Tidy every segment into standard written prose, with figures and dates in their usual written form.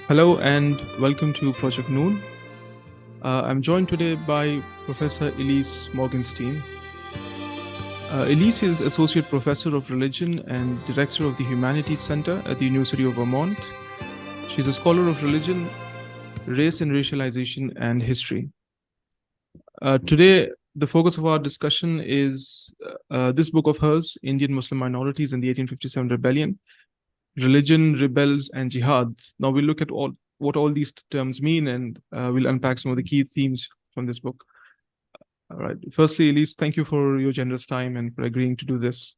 Hello and welcome to Project Noon. I'm joined today by Professor Ilyse Morgenstein. Ilyse is Associate Professor of Religion and Director of the Humanities Center at the University of Vermont. She's a scholar of religion, race and racialization, and history. Today, the focus of our discussion is this book of hers, Indian Muslim Minorities in the 1857 Rebellion, Religion, Rebels, and Jihad. Now we'll look at what all these terms mean, and we'll unpack some of the key themes from this book. All right. Firstly, Ilyse, thank you for your generous time and for agreeing to do this.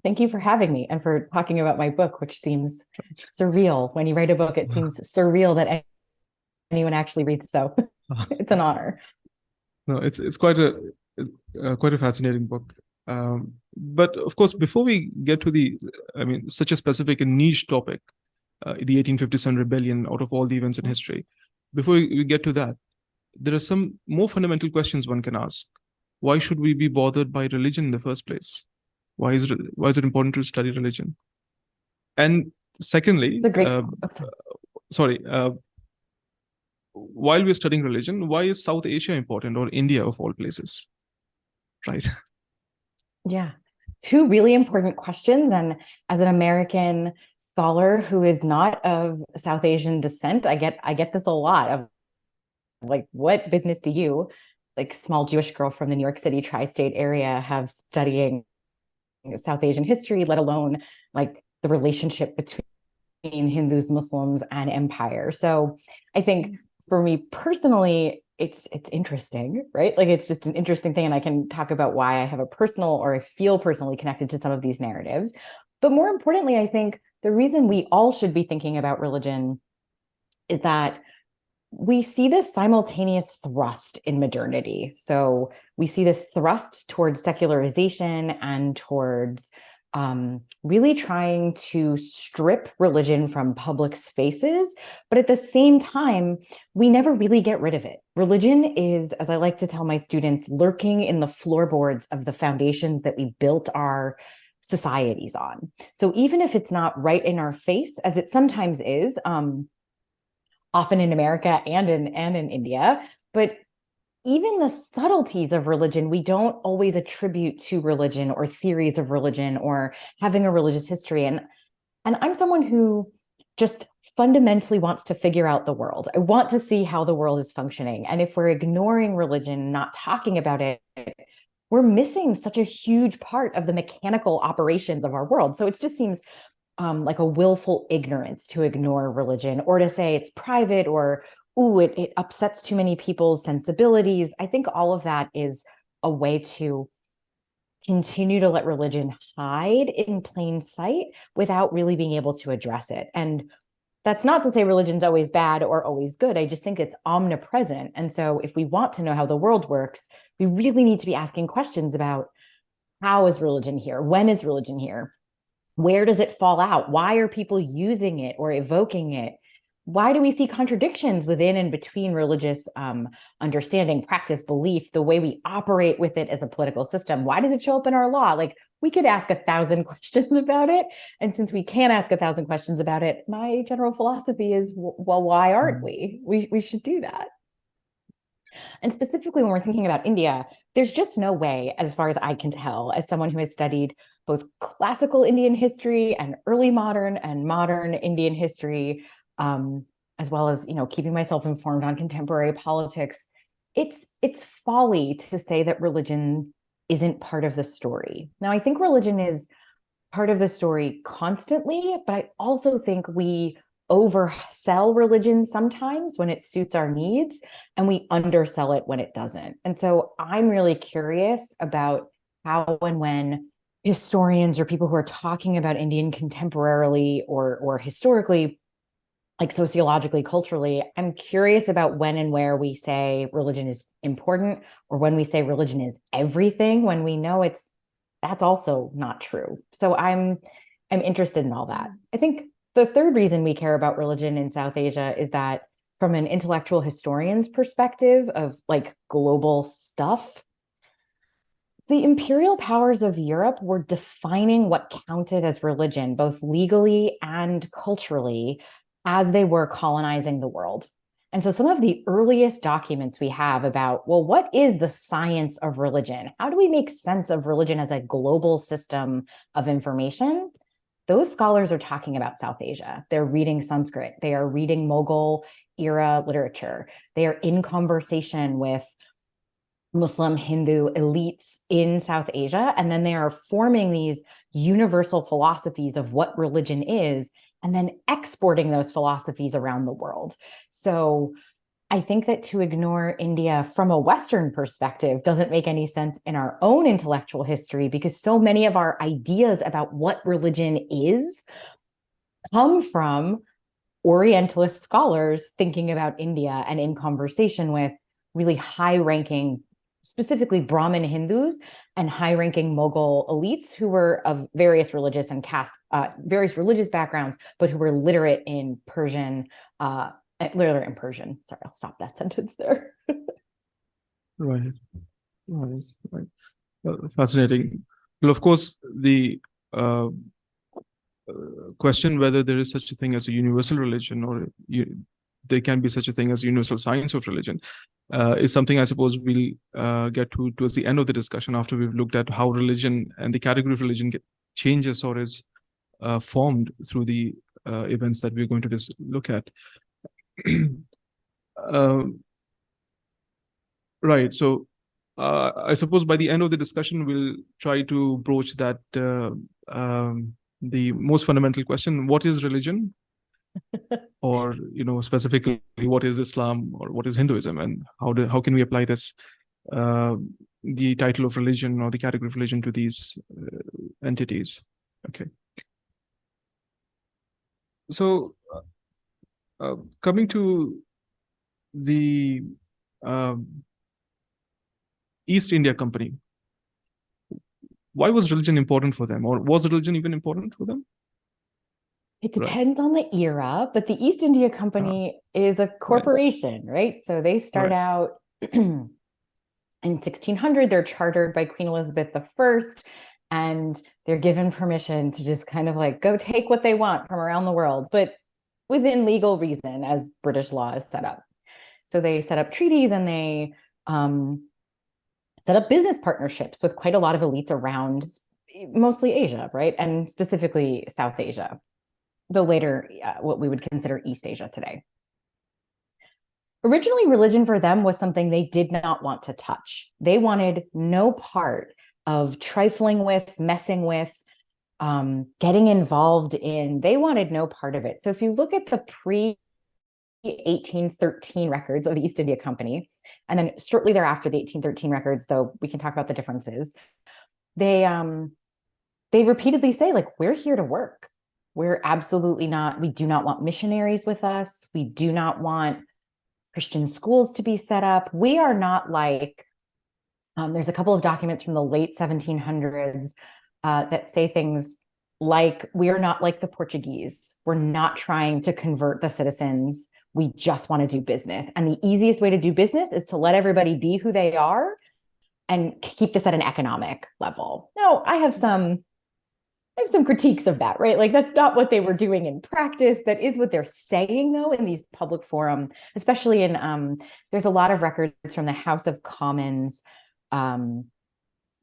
Thank you for having me and for talking about my book, which seems surreal. When you write a book, it seems surreal that anyone actually reads. So it's an honor. No, it's quite a fascinating book. But of course, before we get to such a specific and niche topic, the 1857 rebellion, out of all the events in history, before we get to that, there are some more fundamental questions one can ask. Why should we be bothered by religion in the first place? Why is it important to study religion? And secondly, while we're studying religion, why is South Asia important, or India of all places? Right. Yeah. Two really important questions. And as an American scholar who is not of South Asian descent, I get this a lot of like, what business do you, like small Jewish girl from the New York City tri-state area, have studying South Asian history, let alone like the relationship between Hindus, Muslims, and empire? So I think for me personally, it's interesting, right? Like it's just an interesting thing. And I can talk about why I have a personal, or I feel personally connected to some of these narratives. But more importantly, I think the reason we all should be thinking about religion is that we see this simultaneous thrust in modernity. So we see this thrust towards secularization and towards really trying to strip religion from public spaces. But at the same time, we never really get rid of it. Religion is, as I like to tell my students, lurking in the floorboards of the foundations that we built our societies on. So even if it's not right in our face, as it sometimes is, often in America and in India, but even the subtleties of religion, we don't always attribute to religion or theories of religion or having a religious history. And I'm someone who just fundamentally wants to figure out the world. I want to see how the world is functioning. And if we're ignoring religion, not talking about it, we're missing such a huge part of the mechanical operations of our world. So it just seems like a willful ignorance to ignore religion, or to say it's private, or it upsets too many people's sensibilities. I think all of that is a way to continue to let religion hide in plain sight without really being able to address it. And that's not to say religion's always bad or always good. I just think it's omnipresent. And so if we want to know how the world works, we really need to be asking questions about, how is religion here? When is religion here? Where does it fall out? Why are people using it or evoking it? Why do we see contradictions within and between religious understanding, practice, belief, the way we operate with it as a political system? Why does it show up in our law? Like, we could ask 1,000 questions about it. And since we can't ask 1,000 questions about it, my general philosophy is, well, why aren't we? We should do that. And specifically, when we're thinking about India, there's just no way, as far as I can tell, as someone who has studied both classical Indian history and early modern and modern Indian history, as well as, keeping myself informed on contemporary politics, it's folly to say that religion isn't part of the story. Now, I think religion is part of the story constantly, but I also think we oversell religion sometimes when it suits our needs, and we undersell it when it doesn't. And so I'm really curious about how and when historians or people who are talking about Indian contemporarily or historically, like sociologically, culturally, I'm curious about when and where we say religion is important, or when we say religion is everything, when we know that's also not true. So I'm interested in all that. I think the third reason we care about religion in South Asia is that, from an intellectual historian's perspective of like global stuff, the imperial powers of Europe were defining what counted as religion, both legally and culturally, as they were colonizing the world. And so some of the earliest documents we have about, well, what is the science of religion? How do we make sense of religion as a global system of information? Those scholars are talking about South Asia. They're reading Sanskrit. They are reading Mughal era literature. They are in conversation with Muslim, Hindu elites in South Asia. And then they are forming these universal philosophies of what religion is, and then exporting those philosophies around the world. So I think that to ignore India from a Western perspective doesn't make any sense in our own intellectual history, because so many of our ideas about what religion is come from Orientalist scholars thinking about India and in conversation with really high-ranking, specifically Brahmin Hindus and high-ranking Mughal elites who were of various religious and various religious backgrounds, but who were literate in Persian. Sorry, I'll stop that sentence there. Right. Fascinating. Well, of course, the question whether there is such a thing as a universal religion, or there can be such a thing as universal science of religion, is something I suppose we'll get to towards the end of the discussion, after we've looked at how religion and the category of religion changes or is formed through the events that we're going to look at. Right. So I suppose by the end of the discussion, we'll try to broach that the most fundamental question: what is religion? Or, specifically, what is Islam or what is Hinduism, and how can we apply this, the title of religion or the category of religion, to these entities? Okay. So coming to the East India Company, why was religion important for them, or was religion even important for them? It depends on the era, but the East India Company is a corporation, right? So they start out in 1600. They're chartered by Queen Elizabeth I, and they're given permission to just kind of like go take what they want from around the world, but within legal reason, as British law is set up. So they set up treaties, and they set up business partnerships with quite a lot of elites around mostly Asia, right? And specifically South Asia, though later what we would consider East Asia today. Originally, religion for them was something they did not want to touch. They wanted no part of trifling with, messing with, getting involved in. They wanted no part of it. So if you look at the pre-1813 records of the East India Company, and then shortly thereafter, the 1813 records, though we can talk about the differences, they repeatedly say, like, we're here to work. We're absolutely not, we do not want missionaries with us. We do not want Christian schools to be set up. We are not like, there's a couple of documents from the late 1700s that say things like, we are not like the Portuguese. We're not trying to convert the citizens. We just want to do business. And the easiest way to do business is to let everybody be who they are and keep this at an economic level. Now, I have some critiques of that, right? Like, that's not what they were doing in practice. That is what they're saying, though, in these public forums, especially in, there's a lot of records from the House of Commons,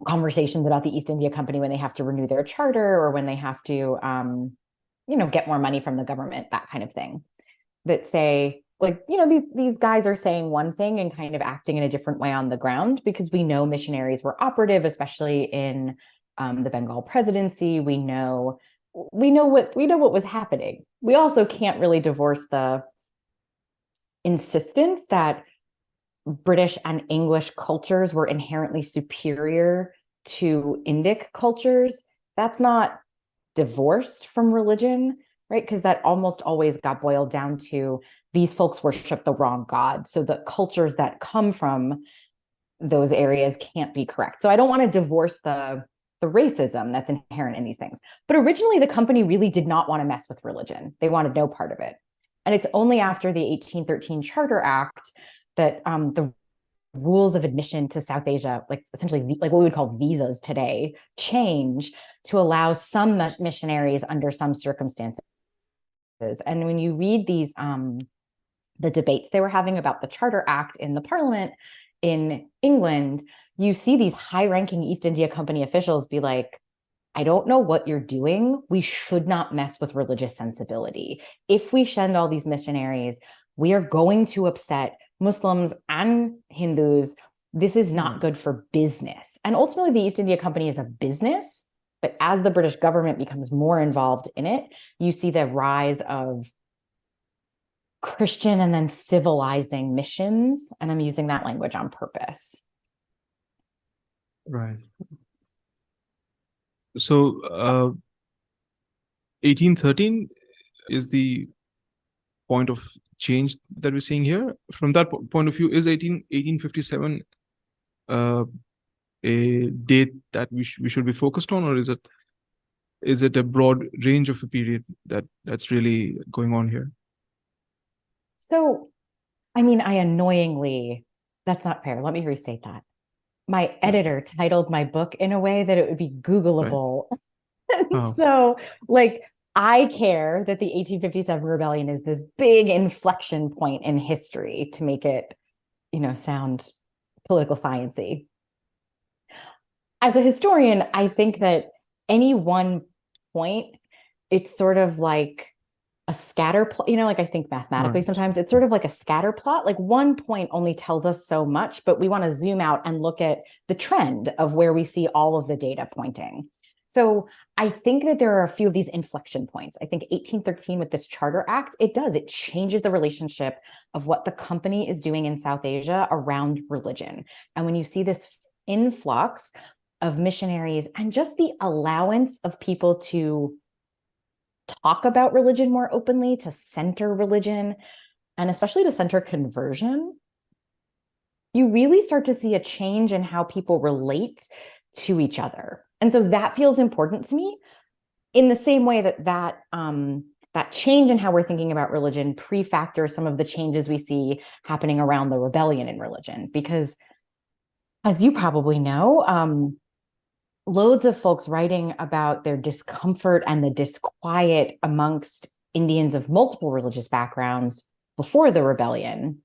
conversations about the East India Company when they have to renew their charter, or when they have to, get more money from the government, that kind of thing, that say, like, these guys are saying one thing and kind of acting in a different way on the ground, because we know missionaries were operative, especially in the Bengal presidency. We know what was happening. We also can't really divorce the insistence that British and English cultures were inherently superior to Indic cultures. That's not divorced from religion, right? Because that almost always got boiled down to, these folks worship the wrong god. So the cultures that come from those areas can't be correct. So I don't want to divorce the racism that's inherent in these things. But originally, the company really did not want to mess with religion. They wanted no part of it. And it's only after the 1813 Charter Act that the rules of admission to South Asia, like essentially like what we would call visas today, change to allow some missionaries under some circumstances And when you read these, the debates they were having about the Charter Act in the Parliament in England, you see these high-ranking East India Company officials be like, I don't know what you're doing. We should not mess with religious sensibility. If we send all these missionaries, we are going to upset Muslims and Hindus. This is not good for business. And ultimately, the East India Company is a business. But as the British government becomes more involved in it, you see the rise of Christian and then civilizing missions. And I'm using that language on purpose. Right. So 1813 is the point of change that we're seeing here. From that point of view, is 1857 a date that we should be focused on, or is it a broad range of a period that's really going on here? So, I mean, that's not fair. Let me restate that. My editor titled my book in a way that it would be Googleable. Right. So, like, I care that the 1857 rebellion is this big inflection point in history to make it, sound political sciencey. As a historian, I think that any one point, it's sort of like a scatter plot, like I think mathematically sometimes it's sort of like a scatter plot. Like one point only tells us so much, but we want to zoom out and look at the trend of where we see all of the data pointing. So I think that there are a few of these inflection points. I think 1813 with this Charter Act, it changes the relationship of what the company is doing in South Asia around religion. And when you see this influx of missionaries and just the allowance of people to talk about religion more openly, to center religion, and especially to center conversion, you really start to see a change in how people relate to each other. And so that feels important to me in the same way that change in how we're thinking about religion prefactors some of the changes we see happening around the rebellion in religion. Because as you probably know, loads of folks writing about their discomfort and the disquiet amongst Indians of multiple religious backgrounds before the rebellion.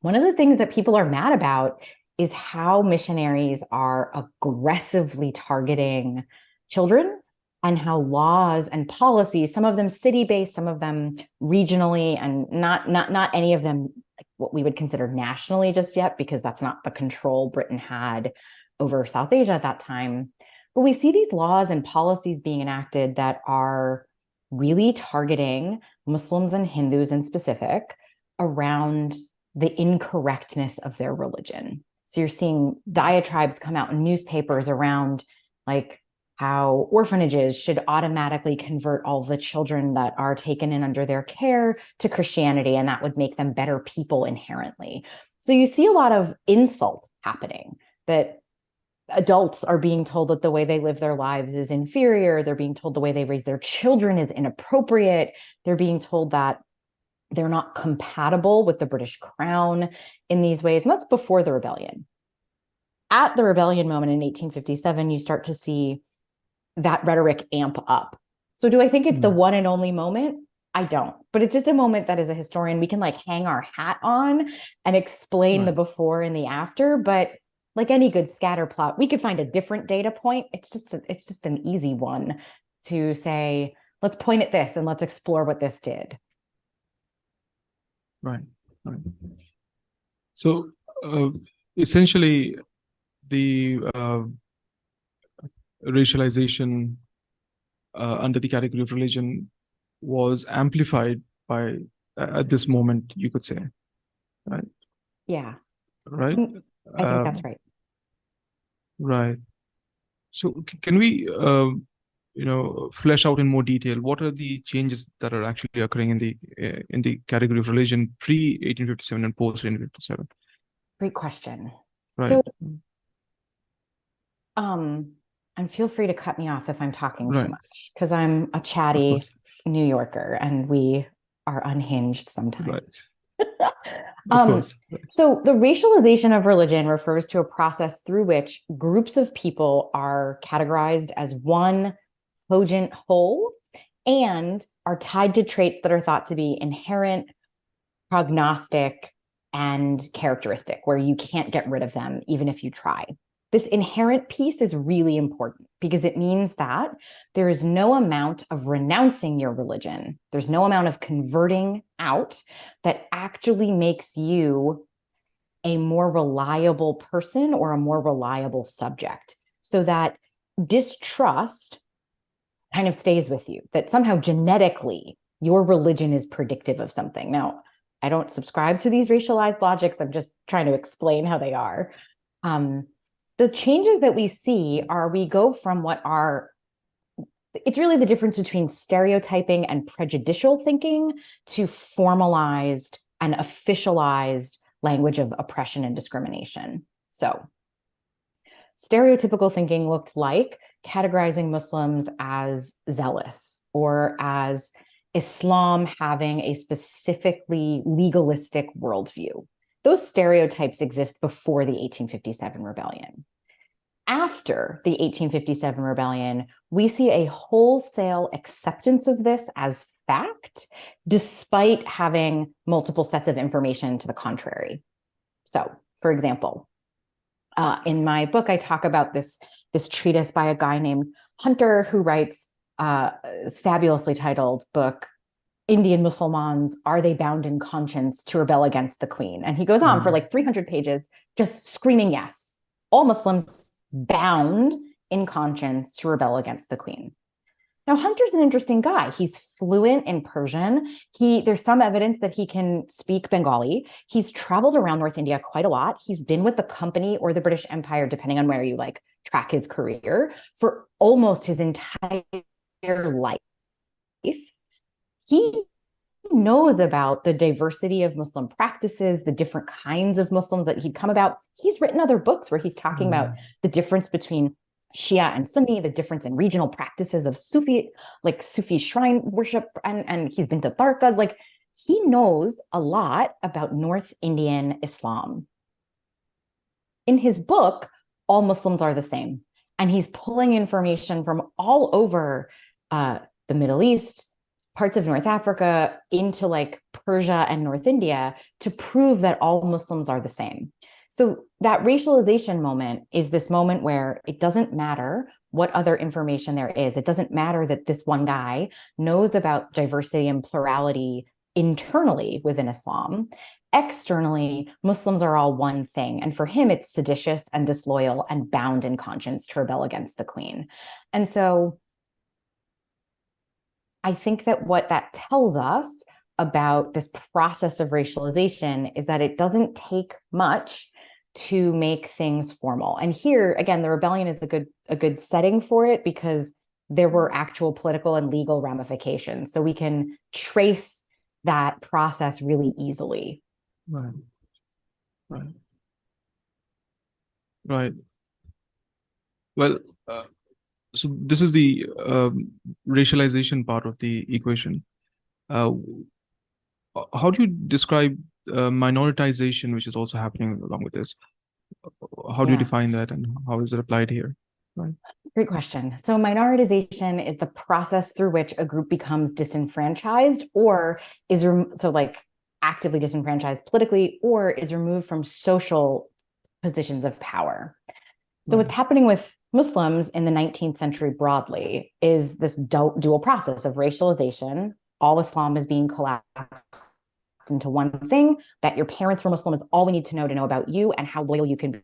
One of the things that people are mad about is how missionaries are aggressively targeting children and how laws and policies, some of them city-based, some of them regionally, and not any of them like what we would consider nationally just yet, because that's not the control Britain had over South Asia at that time. But we see these laws and policies being enacted that are really targeting Muslims and Hindus in specific around the incorrectness of their religion. So you're seeing diatribes come out in newspapers around like how orphanages should automatically convert all the children that are taken in under their care to Christianity, and that would make them better people inherently. So you see a lot of insult happening, that adults are being told that the way they live their lives is inferior. They're being told the way they raise their children is inappropriate. They're being told that they're not compatible with the British crown in these ways. And that's before the rebellion. At the rebellion moment in 1857, you start to see that rhetoric amp up. So do I think it's the one and only moment? I don't. But it's just a moment that as a historian, we can like hang our hat on and explain the before and the after. But like any good scatter plot, we could find a different data point. It's just an easy one to say, let's point at this and let's explore what this did. Right. So essentially, the racialization under the category of religion was amplified by at this moment, you could say, right? Yeah. Right. I think that's right. Right. So can we, flesh out in more detail what are the changes that are actually occurring in the category of religion pre 1857 and post 1857? Great question. Right. So, and feel free to cut me off if I'm talking too much, because I'm a chatty New Yorker and we are unhinged sometimes. Right. Of course. So the racialization of religion refers to a process through which groups of people are categorized as one cogent whole and are tied to traits that are thought to be inherent, prognostic, and characteristic, where you can't get rid of them even if you try. This inherent piece is really important because it means that there is no amount of renouncing your religion, there's no amount of converting out that actually makes you a more reliable person or a more reliable subject. So that distrust kind of stays with you, that somehow genetically your religion is predictive of something. Now, I don't subscribe to these racialized logics. I'm just trying to explain how they are. The changes that we see are we go from what are, it's really the difference between stereotyping and prejudicial thinking to formalized and officialized language of oppression and discrimination. So stereotypical thinking looked like categorizing Muslims as zealous or as Islam having a specifically legalistic worldview. Those stereotypes exist before the 1857 rebellion. After the 1857 rebellion, we see a wholesale acceptance of this as fact, despite having multiple sets of information to the contrary. So, for example, in my book, I talk about this treatise by a guy named Hunter, who writes this fabulously titled book, Indian Muslimans, Are They Bound in Conscience to Rebel Against the Queen? And he goes on for like 300 pages, just screaming, yes, all Muslims bound in conscience to rebel against the Queen. Now, Hunter's an interesting guy. He's fluent in Persian. There's some evidence that he can speak Bengali. He's traveled around North India quite a lot. He's been with the company or the British Empire, depending on where you like track his career, for almost his entire life. He knows about the diversity of Muslim practices, the different kinds of Muslims that he'd come about. He's written other books where he's talking about the difference between Shia and Sunni, the difference in regional practices of Sufi, like Sufi shrine worship, and he's been to Dargahs. Like, he knows a lot about North Indian Islam. In his book, All Muslims Are the Same, and he's pulling information from all over the Middle East, parts of North Africa, into like Persia and North India to prove that all Muslims are the same. So that racialization moment is this moment where it doesn't matter what other information there is. It doesn't matter that this one guy knows about diversity and plurality internally within Islam. Externally, Muslims are all one thing. And for him, it's seditious and disloyal and bound in conscience to rebel against the Queen. And so I think that what that tells us about this process of racialization is that it doesn't take much to make things formal. And here, again, the rebellion is a good setting for it because there were actual political and legal ramifications. So we can trace that process really easily. Right. Right. Right. Well, so this is the racialization part of the equation. How do you describe minoritization, which is also happening along with this? How do you define that, and how is it applied here? Right. Great question. So minoritization is the process through which a group becomes disenfranchised or is actively disenfranchised politically or is removed from social positions of power. So what's happening with Muslims in the 19th century broadly is this dual process of racialization. All Islam is being collapsed into one thing, that your parents were Muslim is all we need to know about you and how loyal you can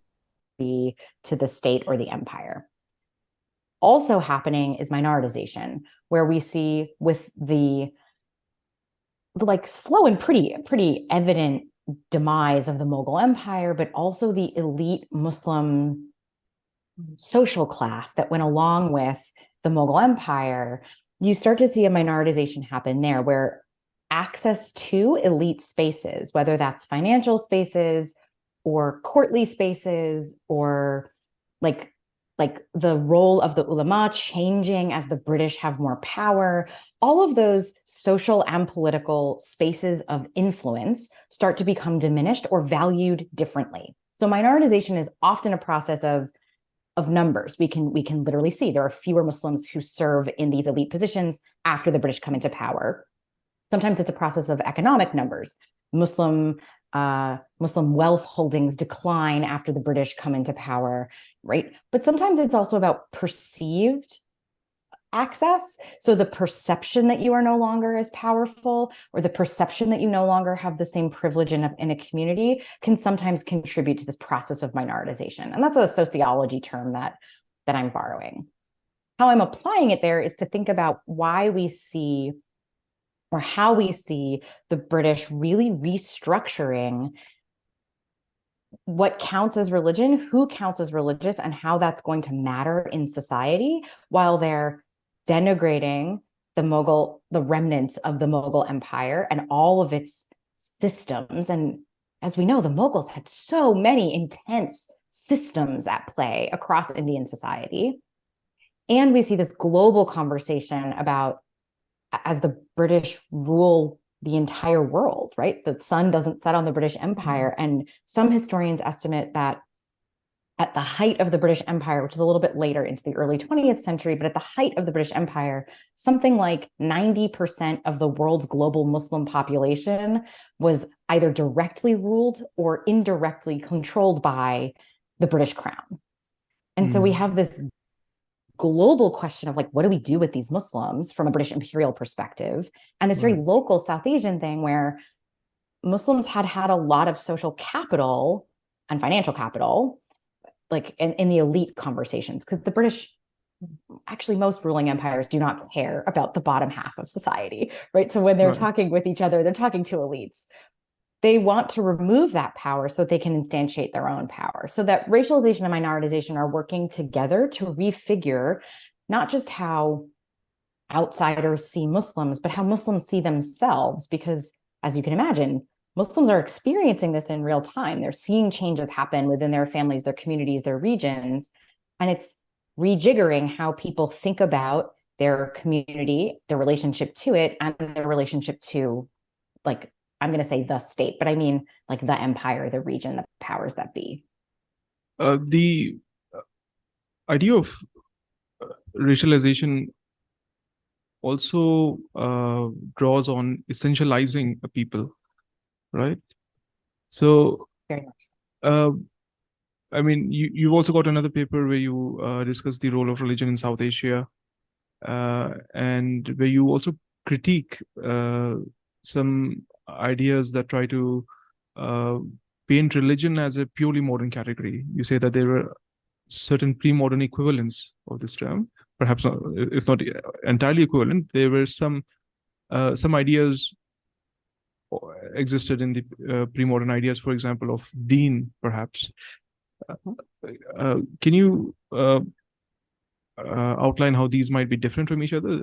be to the state or the empire. Also happening is minoritization, where we see with the like slow and pretty evident demise of the Mughal Empire, but also the elite Muslim social class that went along with the Mughal Empire. You start to see a minoritization happen there, where access to elite spaces, whether that's financial spaces or courtly spaces or like the role of the ulama changing as the British have more power, all of those social and political spaces of influence start to become diminished or valued differently. So minoritization is often a process of of numbers. We can literally see there are fewer Muslims who serve in these elite positions after the British come into power. Sometimes it's a process of economic numbers. Muslim wealth holdings decline after the British come into power, right? But sometimes it's also about perceived access. So the perception that you are no longer as powerful, or the perception that you no longer have the same privilege in a community, can sometimes contribute to this process of minoritization. And that's a sociology term that I'm borrowing. How I'm applying it there is to think about why we see, or how we see, the British really restructuring what counts as religion, who counts as religious, and how that's going to matter in society, while they're denigrating the remnants of the Mughal Empire and all of its systems. And as we know, the Mughals had so many intense systems at play across Indian society. And we see this global conversation about, as the British rule the entire world, right? The sun doesn't set on the British Empire. And some historians estimate that at the height of the British Empire, which is a little bit later into the early 20th century, but at the height of the British Empire, something like 90% of the world's global Muslim population was either directly ruled or indirectly controlled by the British Crown. And so we have this global question of, like, what do we do with these Muslims from a British imperial perspective? And this very local South Asian thing where Muslims had a lot of social capital and financial capital, like in the elite conversations, because the British, actually most ruling empires, do not care about the bottom half of society, right? So when they're talking with each other, they're talking to elites. They want to remove that power so they can instantiate their own power. So that racialization and minoritization are working together to refigure not just how outsiders see Muslims, but how Muslims see themselves. Because, as you can imagine, Muslims are experiencing this in real time. They're seeing changes happen within their families, their communities, their regions. And it's rejiggering how people think about their community, their relationship to it, and their relationship to, like, I'm going to say the state, but I mean like the empire, the region, the powers that be. The idea of racialization also draws on essentializing a people, right? So, very much. I mean, you've also got another paper where you discuss the role of religion in South Asia, and where you also critique some ideas that try to paint religion as a purely modern category. You say that there were certain pre-modern equivalents of this term, perhaps not, if not entirely equivalent. There were some ideas existed in the pre-modern ideas, for example, of deen, perhaps. Can you outline how these might be different from each other?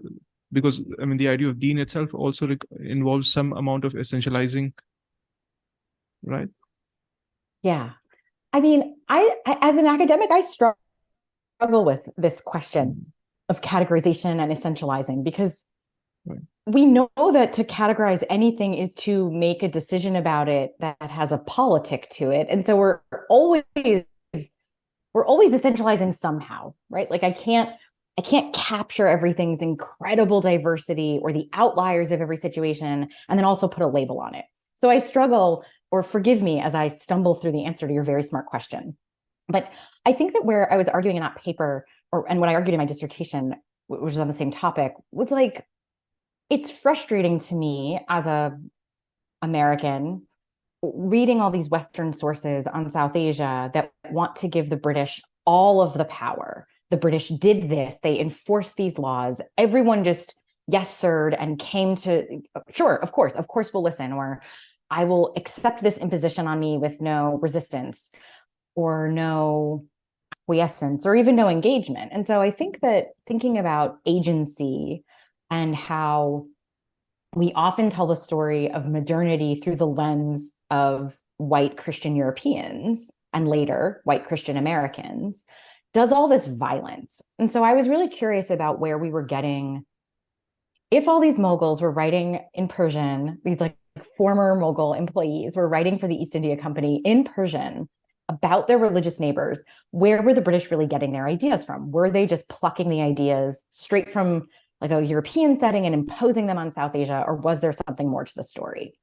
Because, I mean, the idea of deen itself also involves some amount of essentializing, right? Yeah. I mean, I as an academic, I struggle with this question of categorization and essentializing, because we know that to categorize anything is to make a decision about it that has a politic to it. And so we're always essentializing somehow, right? Like I can't capture everything's incredible diversity or the outliers of every situation and then also put a label on it. So I struggle, or forgive me as I stumble through the answer to your very smart question. But I think that where I was arguing in that paper, and what I argued in my dissertation, which is on the same topic, was like, it's frustrating to me as a American reading all these Western sources on South Asia that want to give the British all of the power. The British did this, they enforced these laws. Everyone just yes sirred and came to, sure, of course we'll listen, or I will accept this imposition on me with no resistance or no acquiescence or even no engagement. And so I think that thinking about agency and how we often tell the story of modernity through the lens of white Christian Europeans and later white Christian Americans does all this violence. And so I was really curious about where we were getting, if all these Mughals were writing in Persian, these like former Mughal employees were writing for the East India Company in Persian about their religious neighbors, where were the British really getting their ideas from? Were they just plucking the ideas straight from like a European setting and imposing them on South Asia, or was there something more to the story?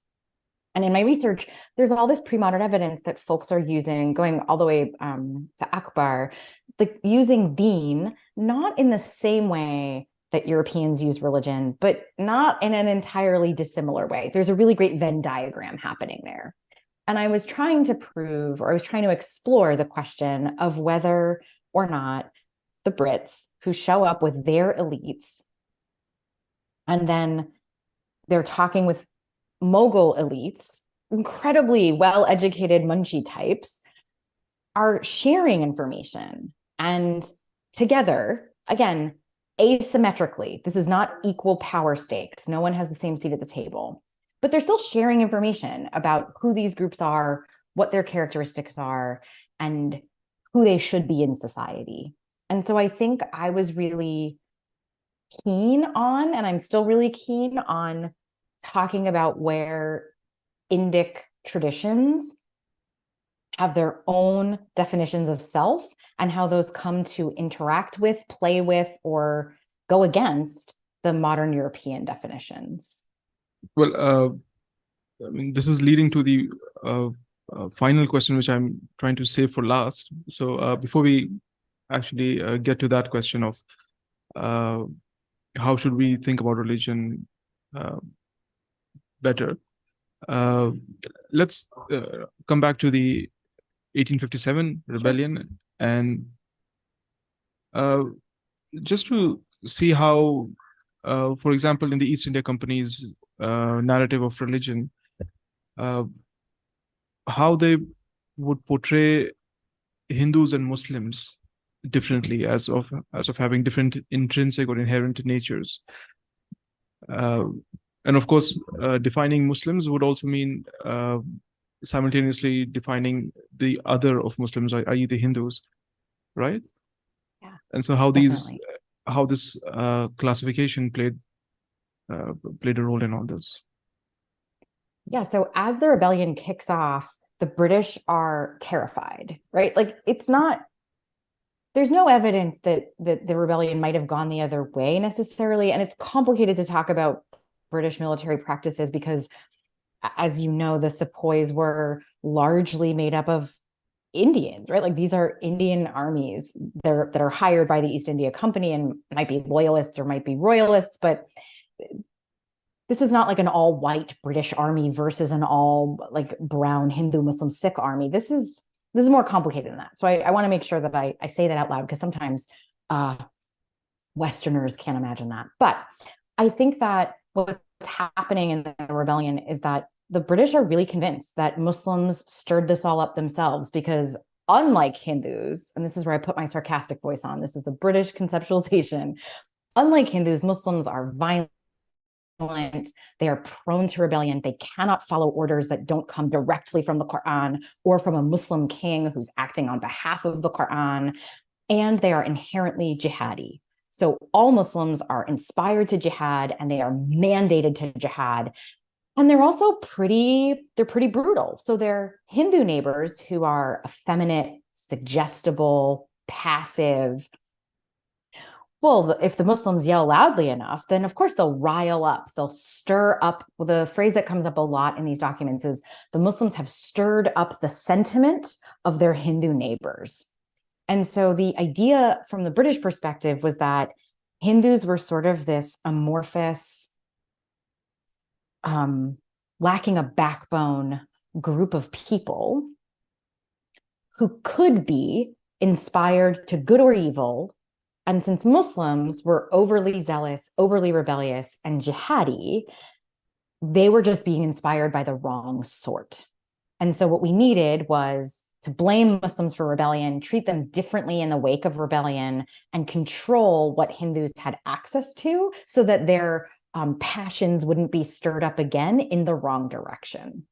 And in my research, there's all this pre-modern evidence that folks are using, going all the way to Akbar, like using deen, not in the same way that Europeans use religion, but not in an entirely dissimilar way. There's a really great Venn diagram happening there. And I was trying to prove, or I was trying to explore the question of whether or not the Brits who show up with their elites, and then they're talking with Mughal elites, incredibly well-educated Munshi types, are sharing information. And together, again, asymmetrically, this is not equal power stakes. No one has the same seat at the table, but they're still sharing information about who these groups are, what their characteristics are, and who they should be in society. And so I think I was really keen on, and I'm still really keen on, talking about where Indic traditions have their own definitions of self and how those come to interact with, play with, or go against the modern European definitions. Well, I mean, this is leading to the final question, which I'm trying to save for last. So before we actually get to that question of how should we think about religion better, let's come back to the 1857 rebellion, and just to see how, for example, in the East India Company's narrative of religion, how they would portray Hindus and Muslims differently, as of having different intrinsic or inherent natures. And of course, defining Muslims would also mean simultaneously defining the other of Muslims, i.e. the Hindus, right? Yeah. And so how Definitely. this classification played a role in all this. Yeah. So as the rebellion kicks off, the British are terrified, right? Like there's no evidence that the rebellion might have gone the other way necessarily. And it's complicated to talk about British military practices because, as you know, the sepoys were largely made up of Indians, right? Like these are Indian armies that are hired by the East India Company and might be loyalists or might be royalists, but this is not like an all white British army versus an all like brown Hindu Muslim Sikh army. This is more complicated than that. So I want to make sure that I say that out loud, because sometimes Westerners can't imagine that. But I think that what's happening in the rebellion is that the British are really convinced that Muslims stirred this all up themselves, because unlike Hindus, and this is where I put my sarcastic voice on, this is the British conceptualization, unlike Hindus, Muslims are violent. They are prone to rebellion. They cannot follow orders that don't come directly from the Quran or from a Muslim king who's acting on behalf of the Quran. And they are inherently jihadi. So all Muslims are inspired to jihad and they are mandated to jihad. And they're also pretty brutal. So their Hindu neighbors, who are effeminate, suggestible, passive, well, if the Muslims yell loudly enough, then of course they'll rile up, they'll stir up. Well, the phrase that comes up a lot in these documents is the Muslims have stirred up the sentiment of their Hindu neighbors. And so the idea from the British perspective was that Hindus were sort of this amorphous, lacking a backbone group of people who could be inspired to good or evil. And since Muslims were overly zealous, overly rebellious, and jihadi, they were just being inspired by the wrong sort. And so what we needed was to blame Muslims for rebellion, treat them differently in the wake of rebellion, and control what Hindus had access to so that their passions wouldn't be stirred up again in the wrong direction.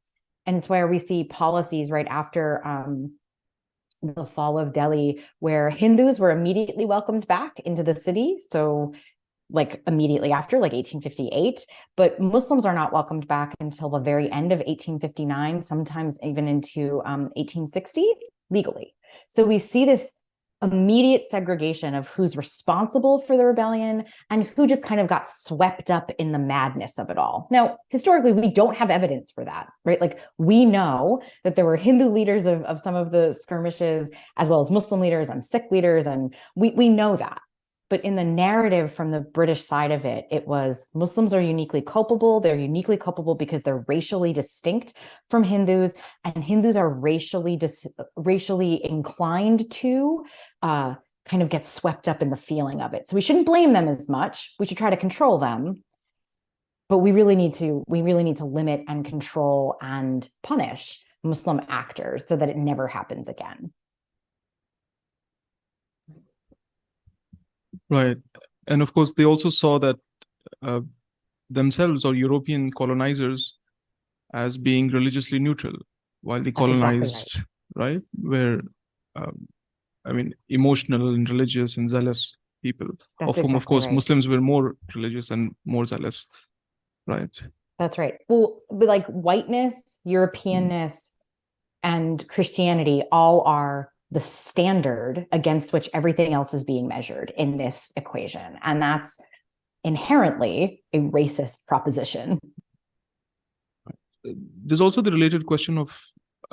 And it's where we see policies right after the fall of Delhi, where Hindus were immediately welcomed back into the city. So like immediately after, like 1858, but Muslims are not welcomed back until the very end of 1859, sometimes even into 1860. legally. So we see this immediate segregation of who's responsible for the rebellion and who just kind of got swept up in the madness of it all. Now, historically, we don't have evidence for that, right? Like, we know that there were Hindu leaders of some of the skirmishes, as well as Muslim leaders and Sikh leaders, and we know that. But in the narrative from the British side of it, it was Muslims are uniquely culpable. They're uniquely culpable because they're racially distinct from Hindus, and Hindus are racially inclined to kind of get swept up in the feeling of it. So we shouldn't blame them as much. We should try to control them, but we really need to limit and control and punish Muslim actors so that it never happens again. Right. And of course, they also saw that themselves, or European colonizers, as being religiously neutral while they colonized, exactly right? Where, I mean, emotional and religious and zealous people, of whom, of course, Muslims were more religious and more zealous, right? That's right. Well, like whiteness, Europeanness, and Christianity all are the standard against which everything else is being measured in this equation. And that's inherently a racist proposition. There's also the related question of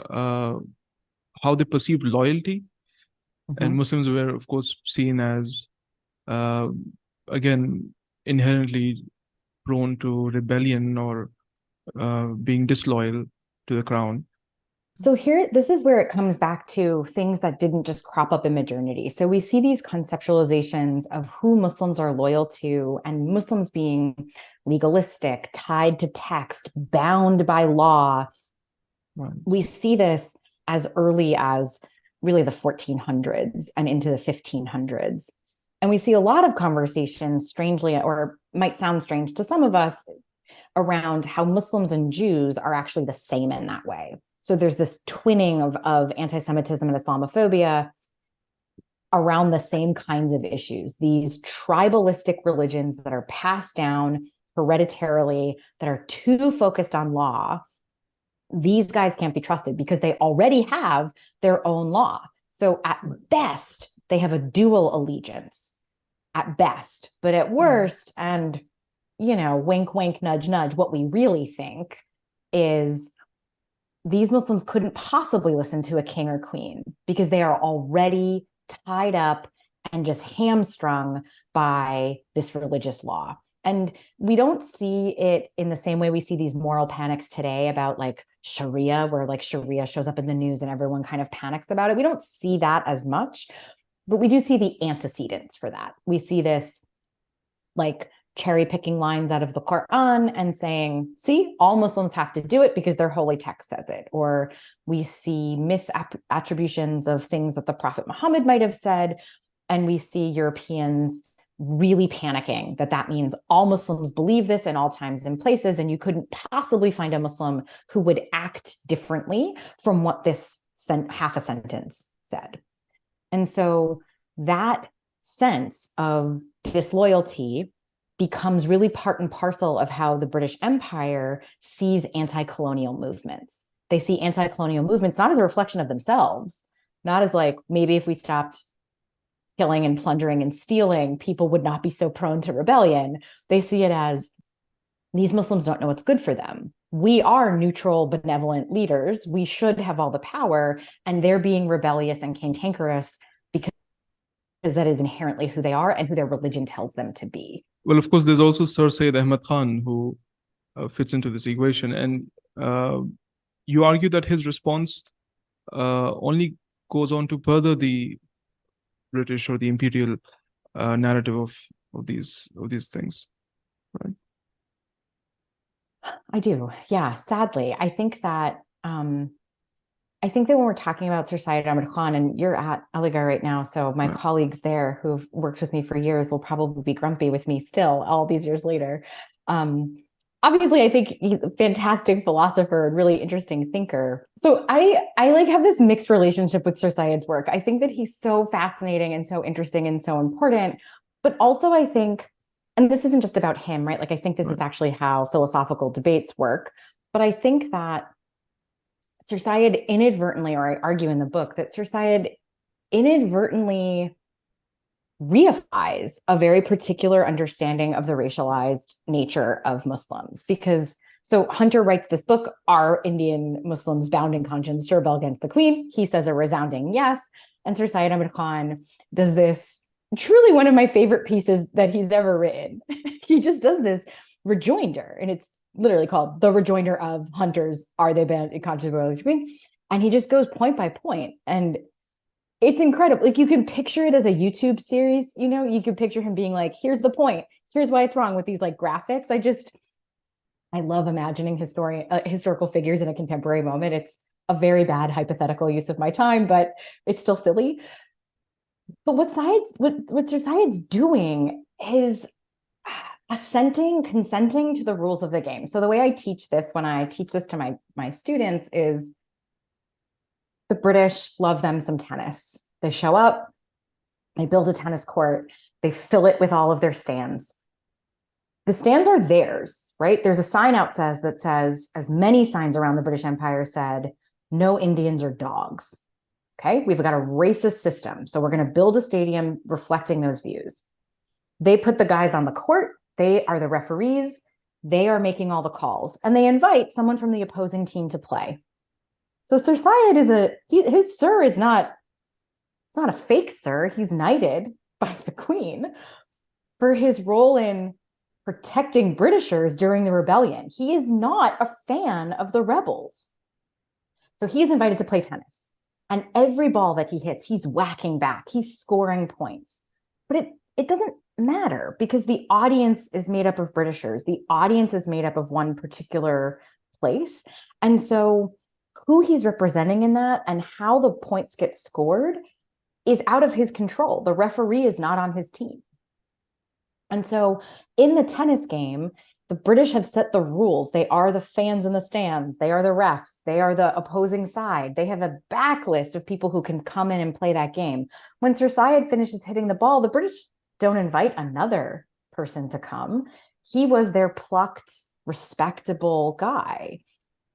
how they perceived loyalty. And Muslims were, of course, seen as, again, inherently prone to rebellion or being disloyal to the crown. So here, this is where it comes back to things that didn't just crop up in modernity. So we see these conceptualizations of who Muslims are loyal to, and Muslims being legalistic, tied to text, bound by law. Right. We see this as early as really the 1400s and into the 1500s. And we see a lot of conversations, strangely, or might sound strange to some of us, around how Muslims and Jews are actually the same in that way. So there's this twinning of anti-Semitism and Islamophobia around the same kinds of issues, these tribalistic religions that are passed down hereditarily, that are too focused on law. These guys can't be trusted because they already have their own law. So at best, they have a dual allegiance, at best. But at worst, and, you know, wink, wink, nudge, nudge, what we really think is these Muslims couldn't possibly listen to a king or queen because they are already tied up and just hamstrung by this religious law. And we don't see it in the same way we see these moral panics today about like Sharia, where like Sharia shows up in the news and everyone kind of panics about it. We don't see that as much, but we do see the antecedents for that. We see this like cherry picking lines out of the Quran and saying, see, all Muslims have to do it because their holy text says it. Or we see misattributions of things that the Prophet Muhammad might have said. And we see Europeans really panicking that means all Muslims believe this in all times and places. And you couldn't possibly find a Muslim who would act differently from what this half a sentence said. And so that sense of disloyalty becomes really part and parcel of how the British Empire sees anti-colonial movements. They see anti-colonial movements not as a reflection of themselves, not as like, maybe if we stopped killing and plundering and stealing, people would not be so prone to rebellion. They see it as, these Muslims don't know what's good for them. We are neutral, benevolent leaders. We should have all the power, and they're being rebellious and cantankerous because that is inherently who they are and who their religion tells them to be. Well, of course, there's also Sir Syed Ahmed Khan, who fits into this equation. And you argue that his response only goes on to further the British or the imperial narrative of these things, right? I do. Yeah, sadly. I think that when we're talking about Sir Syed Ahmed Khan, and you're at Aligarh right now, so my colleagues there who've worked with me for years will probably be grumpy with me still all these years later. Obviously, I think he's a fantastic philosopher and really interesting thinker. So I like have this mixed relationship with Sir Syed's work. I think that he's so fascinating and so interesting and so important, but also I think, and this isn't just about him, right? Like I think this is actually how philosophical debates work, but I think that Sir Syed inadvertently, or I argue in the book that Sir Syed inadvertently reifies a very particular understanding of the racialized nature of Muslims. Because so Hunter writes this book, Are Indian Muslims Bound in Conscience to Rebel Against the Queen? He says a resounding yes. And Sir Syed Ahmed Khan does this, truly one of my favorite pieces that he's ever written. He just does this rejoinder, and it's literally called The Rejoinder of Hunter's Are They Bound in Conscience to Rebel Against the Queen? And he just goes point by point, and it's incredible. Like, you can picture it as a YouTube series, you know, you can picture him being like, here's the point, here's why it's wrong, with these like graphics. I love imagining historical figures in a contemporary moment. It's a very bad hypothetical use of my time, but it's still silly. But what Sir Syed's doing is consenting to the rules of the game. So the way I teach this, when I teach this to my students, is the British love them some tennis. They show up, they build a tennis court, they fill it with all of their stands. The stands are theirs, right? There's a sign out that says, as many signs around the British Empire said, no Indians or dogs. Okay, we've got a racist system. So we're going to build a stadium reflecting those views. They put the guys on the court. They are the referees. They are making all the calls. And they invite someone from the opposing team to play. So Sir Syed his sir is not, it's not a fake sir. He's knighted by the Queen for his role in protecting Britishers during the rebellion. He is not a fan of the rebels. So he is invited to play tennis. And every ball that he hits, he's whacking back. He's scoring points. But it doesn't matter, because the audience is made up of Britishers. The audience is made up of one particular place. And so who he's representing in that and how the points get scored is out of his control. The referee is not on his team. And so in the tennis game, the British have set the rules. They are the fans in the stands. They are the refs. They are the opposing side. They have a backlist of people who can come in and play that game. When Sir Syed finishes hitting the ball, the British don't invite another person to come. He was their plucked, respectable guy.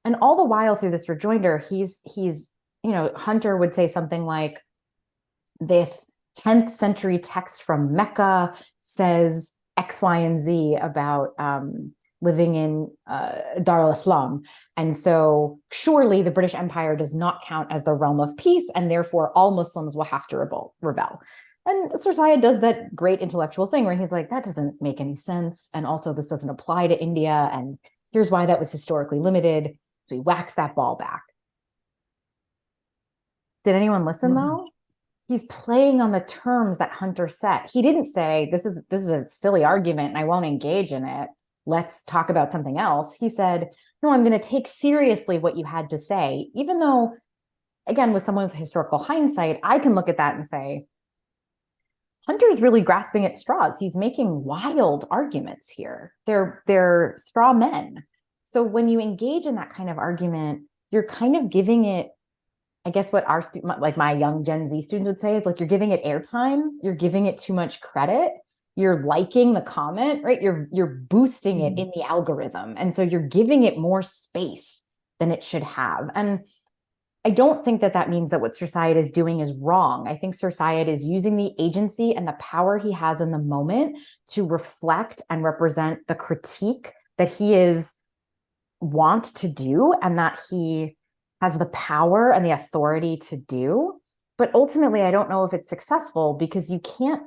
And all the while through this rejoinder, he's, you know, Hunter would say something like, this 10th century text from Mecca says X, Y, and Z about living in Dar al-Islam. And so surely the British Empire does not count as the realm of peace, and therefore all Muslims will have to rebel. And Sir Syed does that great intellectual thing where he's like, that doesn't make any sense. And also this doesn't apply to India. And here's why that was historically limited. So he whacks that ball back. Did anyone listen though? He's playing on the terms that Hunter set. He didn't say, this is a silly argument and I won't engage in it. Let's talk about something else. He said, no, I'm going to take seriously what you had to say, even though, again, with someone with historical hindsight, I can look at that and say, Hunter's really grasping at straws. He's making wild arguments here. They're straw men. So when you engage in that kind of argument, you're kind of giving it, I guess what like my young Gen Z students would say, is like, you're giving it airtime. You're giving it too much credit. You're liking the comment, right? You're boosting it in the algorithm. And so you're giving it more space than it should have. And I don't think that means that what Sir Syed is doing is wrong. I think Sir Syed is using the agency and the power he has in the moment to reflect and represent the critique that he is want to do and that he has the power and the authority to do. But ultimately, I don't know if it's successful, because you can't,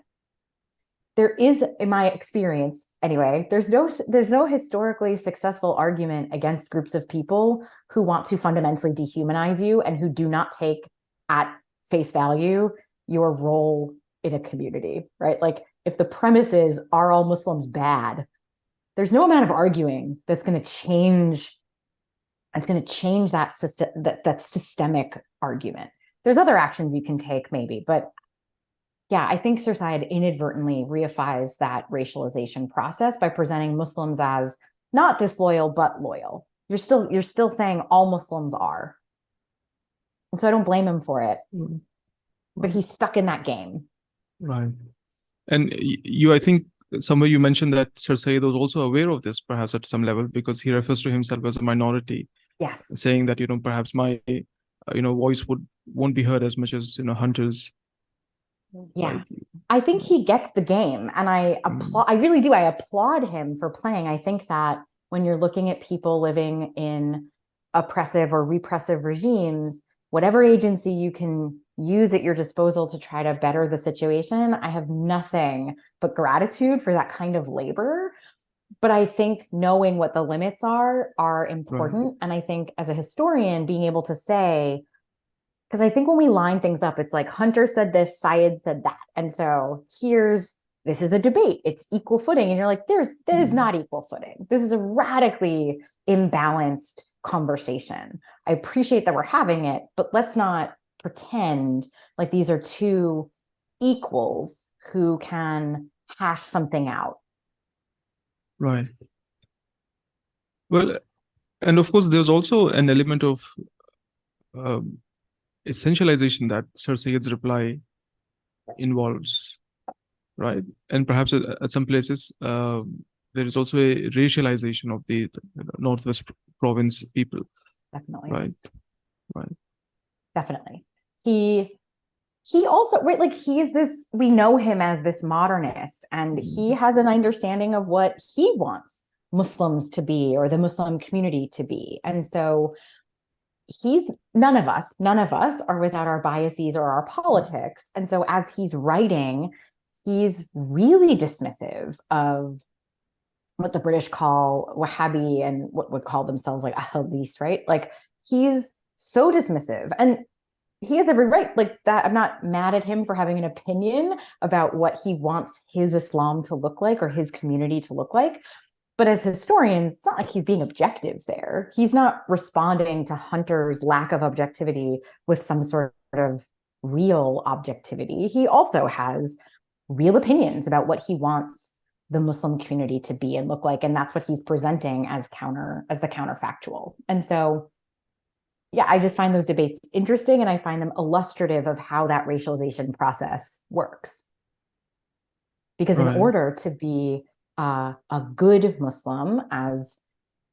there is, in my experience anyway, there's no historically successful argument against groups of people who want to fundamentally dehumanize you and who do not take at face value your role in a community, right? Like, if the premise is, are all Muslims bad? There's no amount of arguing that's going to change that system, that systemic argument. There's other actions you can take maybe, but yeah, I think Sir Syed inadvertently reifies that racialization process by presenting Muslims as not disloyal, but loyal. You're still saying all Muslims are. And so I don't blame him for it, but he's stuck in that game. Right. And I think somewhere you mentioned that Sir Syed was also aware of this, perhaps at some level, because he refers to himself as a minority Yes. saying that, perhaps my, voice won't be heard as much as, hunters, Yeah. right? I think he gets the game, and Mm, I really do. I applaud him for playing. I think that when you're looking at people living in oppressive or repressive regimes, whatever agency you can use at your disposal to try to better the situation, I have nothing but gratitude for that kind of labor. But I think knowing what the limits are right. important. And I think as a historian, being able to say, because I think when we line things up, it's like Hunter said this, Syed said that. And so this is a debate. It's equal footing. And you're like, this is Mm, not equal footing. This is a radically imbalanced conversation. I appreciate that we're having it, but let's not pretend like these are two equals who can hash something out. right. Well, and of course, there's also an element of um, essentialization that Sir Syed's reply involves, right? And perhaps at some places, there is also a racialization of the Northwest province people, Definitely. right? Right. Definitely. He also, right, like he's this, we know him as this modernist, and he Mm, has an understanding of what he wants Muslims to be or the Muslim community to be. And so he's none of us are without our biases or our politics. And so as he's writing, he's really dismissive of what the British call Wahhabi and what would call themselves like Ahmadis, right? Like he's so dismissive. And he has every right, like that. I'm not mad at him for having an opinion about what he wants his Islam to look like or his community to look like. But as historians, it's not like he's being objective there. He's not responding to Hunter's lack of objectivity with some sort of real objectivity. He also has real opinions about what he wants the Muslim community to be and look like. And that's what he's presenting as the counterfactual. And so yeah, I just find those debates interesting, and I find them illustrative of how that racialization process works. Because in right. order to be a good Muslim, as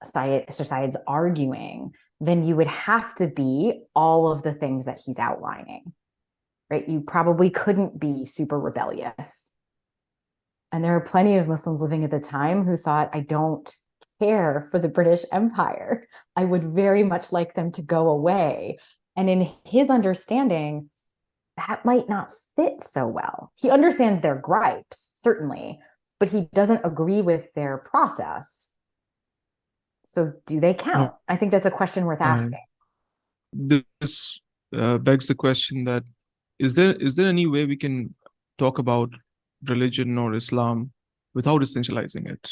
Syed's arguing, then you would have to be all of the things that he's outlining, right? You probably couldn't be super rebellious. And there are plenty of Muslims living at the time who thought, I don't care for the British Empire. I would very much like them to go away. And in his understanding, that might not fit so well. He understands their gripes, certainly, but he doesn't agree with their process. So do they count? I think that's a question worth Right. asking. This begs the question that is there any way we can talk about religion or Islam without essentializing it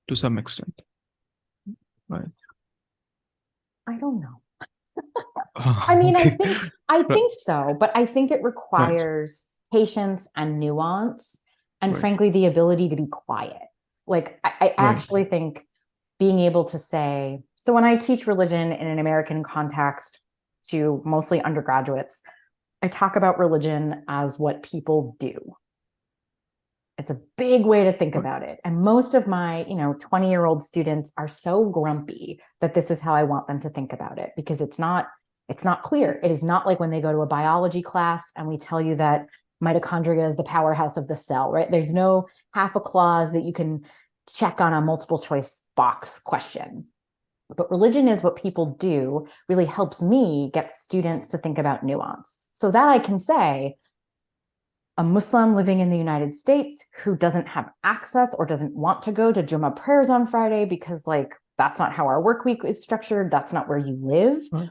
to some extent, right? I don't know. I Ah, mean, okay. I Right, think so, but I think it right, requires patience and nuance, and right, frankly, the ability to be quiet. Like I right, actually think being able to say, so when I teach religion in an American context to mostly undergraduates, I talk about religion as what people do. It's a big way to think right, about it. And most of my, 20-year-old students are so grumpy that this is how I want them to think about it, because it's not clear. It is not like when they go to a biology class and we tell you that mitochondria is the powerhouse of the cell, right? There's no half a clause that you can check on a multiple choice box question. But religion is what people do really helps me get students to think about nuance so that I can say, a Muslim living in the United States who doesn't have access or doesn't want to go to Jummah prayers on Friday because, like, that's not how our work week is structured. That's not where you live. right,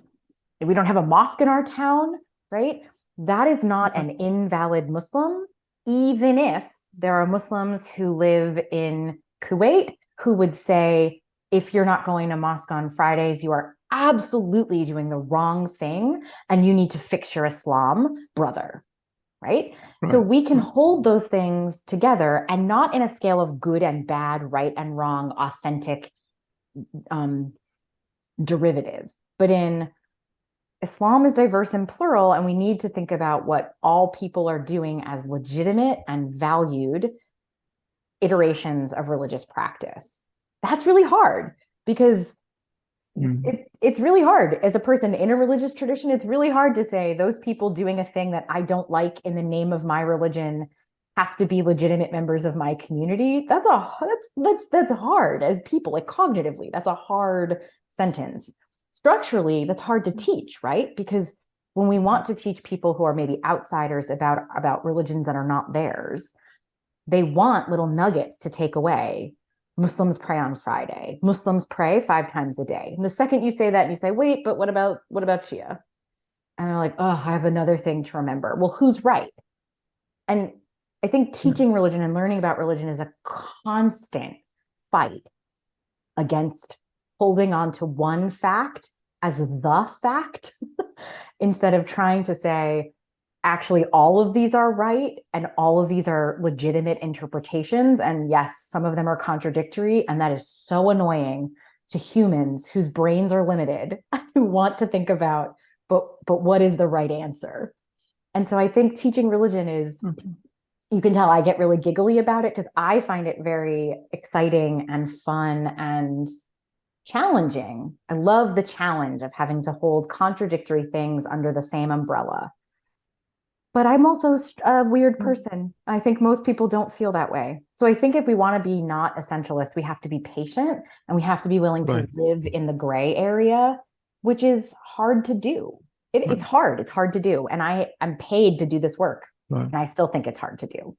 We don't have a mosque in our town, right? That is not right, an invalid Muslim, even if there are Muslims who live in Kuwait who would say, if you're not going to mosque on Fridays, you are absolutely doing the wrong thing and you need to fix your Islam, brother, right? So right, we can right, hold those things together, and not in a scale of good and bad, right and wrong, authentic, um, derivative, but in Islam is diverse and plural, and we need to think about what all people are doing as legitimate and valued iterations of religious practice. That's really hard because it's really hard as a person in a religious tradition. It's really hard to say those people doing a thing that I don't like in the name of my religion have to be legitimate members of my community. That's hard as people, like cognitively, that's a hard sentence. Structurally, that's hard to teach, right? Because when we want to teach people who are maybe outsiders about religions that are not theirs, they want little nuggets to take away. Muslims pray on Friday. Muslims pray 5 times a day. And the second you say that, and you say, wait, but what about Shia? And they're like, oh, I have another thing to remember. Well, who's right? And I think teaching religion and learning about religion is a constant fight against holding on to one fact as the fact instead of trying to say, actually, all of these are right and all of these are legitimate interpretations. And yes, some of them are contradictory. And that is so annoying to humans whose brains are limited, who want to think about, but what is the right answer? And so I think teaching religion is, you can tell I get really giggly about it because I find it very exciting and fun and challenging. I love the challenge of having to hold contradictory things under the same umbrella. But I'm also a weird person. I think most people don't feel that way. So I think if we want to be not essentialist, we have to be patient and we have to be willing to live in the gray area, which is hard to do. It's hard. It's hard to do. And I'm paid to do this work. And I still think it's hard to do.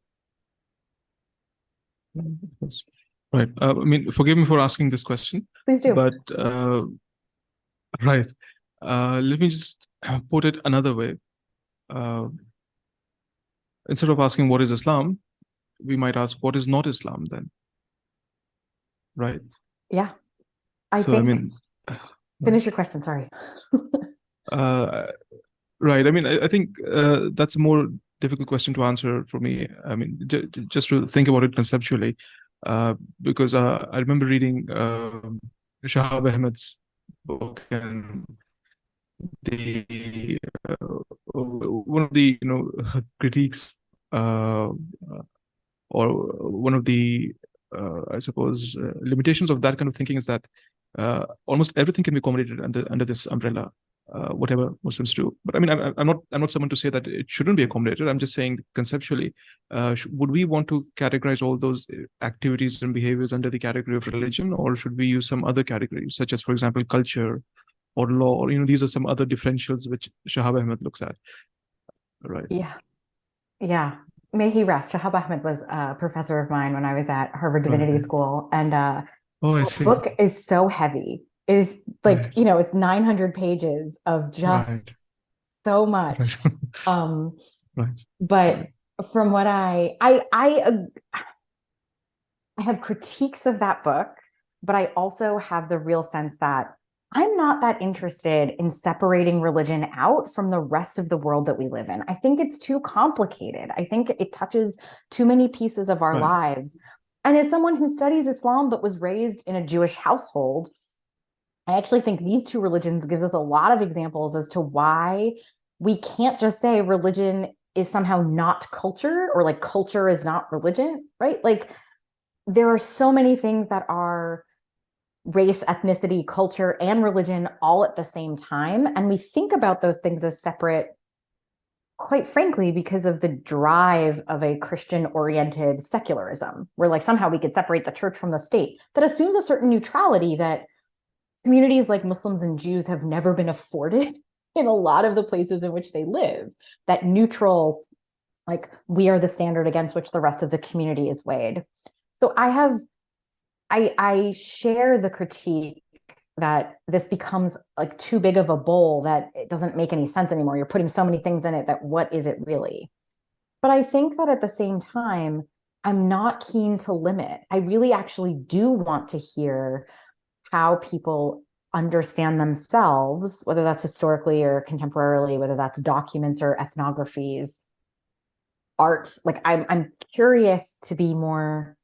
Right. I mean, forgive me for asking this question. Please do. But, right. Let me just put it another way. Instead of asking what is Islam, we might ask what is not Islam then. Right. Yeah. Finish your question. Sorry. Right. I mean, I think that's a more difficult question to answer for me. I mean, just to think about it conceptually, because I remember reading Shahab Ahmed's book, and the one of the critiques or one of the I suppose limitations of that kind of thinking is that almost everything can be accommodated under this umbrella, whatever Muslims do. But I mean, I'm not someone to say that it shouldn't be accommodated. I'm just saying conceptually, would we want to categorize all those activities and behaviors under the category of religion, or should we use some other categories, such as, for example, culture or law, or these are some other differentials which Shahab Ahmed looks at, right? Yeah. May he rest. Shahab Ahmed was a professor of mine when I was at Harvard Divinity School, and the book is so heavy. It is like it's 900 pages of just so much. But from what I have critiques of that book, but I also have the real sense that I'm not that interested in separating religion out from the rest of the world that we live in. I think it's too complicated. I think it touches too many pieces of our lives. And as someone who studies Islam but was raised in a Jewish household, I actually think these two religions gives us a lot of examples as to why we can't just say religion is somehow not culture, or like culture is not religion, right? Like there are so many things that are race, ethnicity, culture, and religion all at the same time. And we think about those things as separate, quite frankly, because of the drive of a Christian-oriented secularism, where like somehow we could separate the church from the state. That assumes a certain neutrality that communities like Muslims and Jews have never been afforded in a lot of the places in which they live. That neutral, like we are the standard against which the rest of the community is weighed. So I share the critique that this becomes like too big of a bowl, that it doesn't make any sense anymore. You're putting so many things in it that what is it really? But I think that at the same time, I'm not keen to limit. I really actually do want to hear how people understand themselves, whether that's historically or contemporarily, whether that's documents or ethnographies, art. Like I'm curious to be more.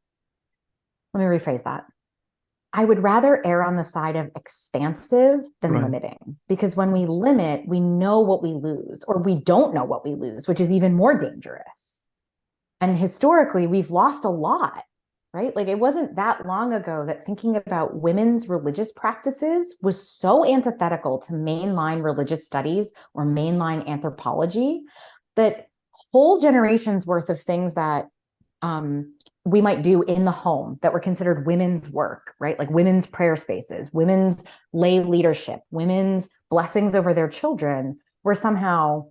Let me rephrase that. I would rather err on the side of expansive than limiting, because when we limit, we know what we lose, or we don't know what we lose, which is even more dangerous. And historically, we've lost a lot right? Like it wasn't that long ago that thinking about women's religious practices was so antithetical to mainline religious studies or mainline anthropology that whole generations worth of things that we might do in the home that were considered women's work, right? Like women's prayer spaces, women's lay leadership, women's blessings over their children were somehow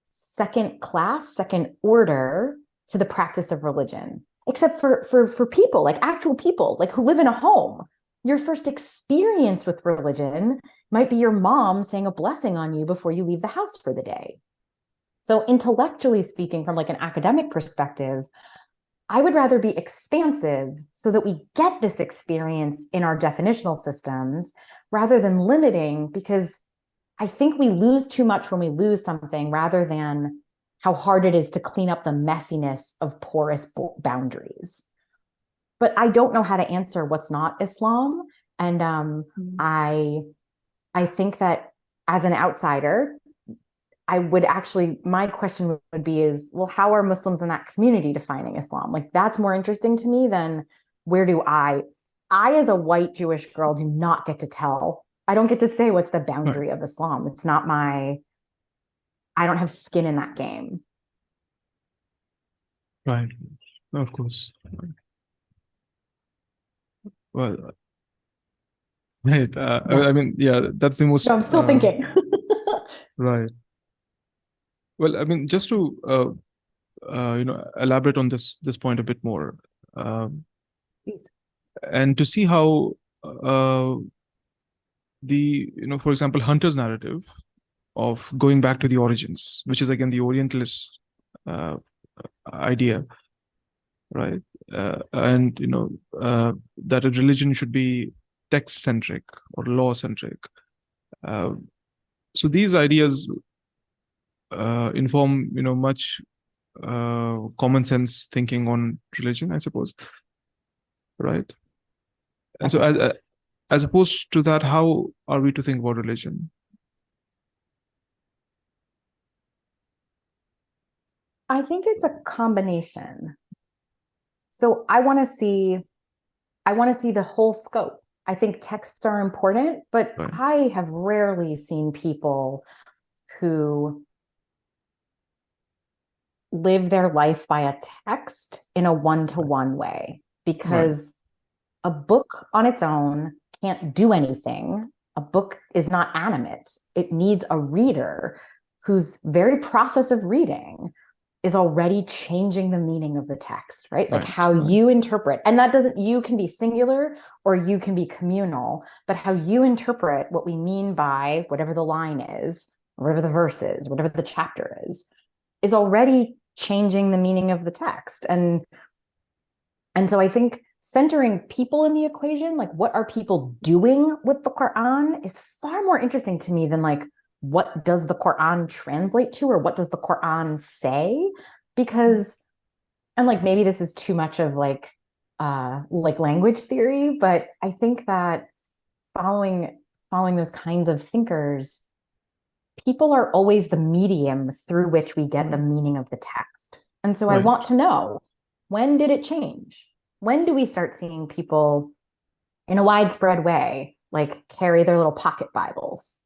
second class, second order to the practice of religion, except for people, like actual people, like who live in a home. Your first experience with religion might be your mom saying a blessing on you before you leave the house for the day. So intellectually speaking, from like an academic perspective, I would rather be expansive so that we get this experience in our definitional systems rather than limiting, because I think we lose too much when we lose something rather than how hard it is to clean up the messiness of porous boundaries. But I don't know how to answer what's not Islam. And I think that as an outsider, I would actually, my question would be is, well, how are Muslims in that community defining Islam? Like that's more interesting to me than where do I as a white Jewish girl do not get to tell. I don't get to say what's the boundary of Islam. It's not I don't have skin in that game. Right. Of course. Well, right. Yeah. I mean, yeah, that's the most. No, I'm still thinking. Right. Well, I mean, just to elaborate on this point a bit more, Please. and to see how for example, Hunter's narrative of going back to the origins, which is again the Orientalist idea, right? And that a religion should be text centric or law centric. So these ideas inform much common sense thinking on religion, I suppose, right? And so as opposed to that, how are we to think about religion? I think it's a combination. So I want to see the whole scope. I think texts are important, but Right. I have rarely seen people who live their life by a text in a one-to-one way, because a book on its own can't do anything. A book is not animate. It needs a reader whose very process of reading is already changing the meaning of the text, right? Like how you interpret, and that doesn't, you can be singular or you can be communal, but how you interpret what we mean by whatever the line is, whatever the verse is, whatever the chapter is already changing the meaning of the text. And so I think centering people in the equation, like what are people doing with the Quran, is far more interesting to me than like, what does the Quran translate to, or what does the Quran say? Because, and like maybe this is too much of like language theory, but I think that following those kinds of thinkers, people are always the medium through which we get the meaning of the text. And so I want to know, when did it change? When do we start seeing people in a widespread way like carry their little pocket Bibles?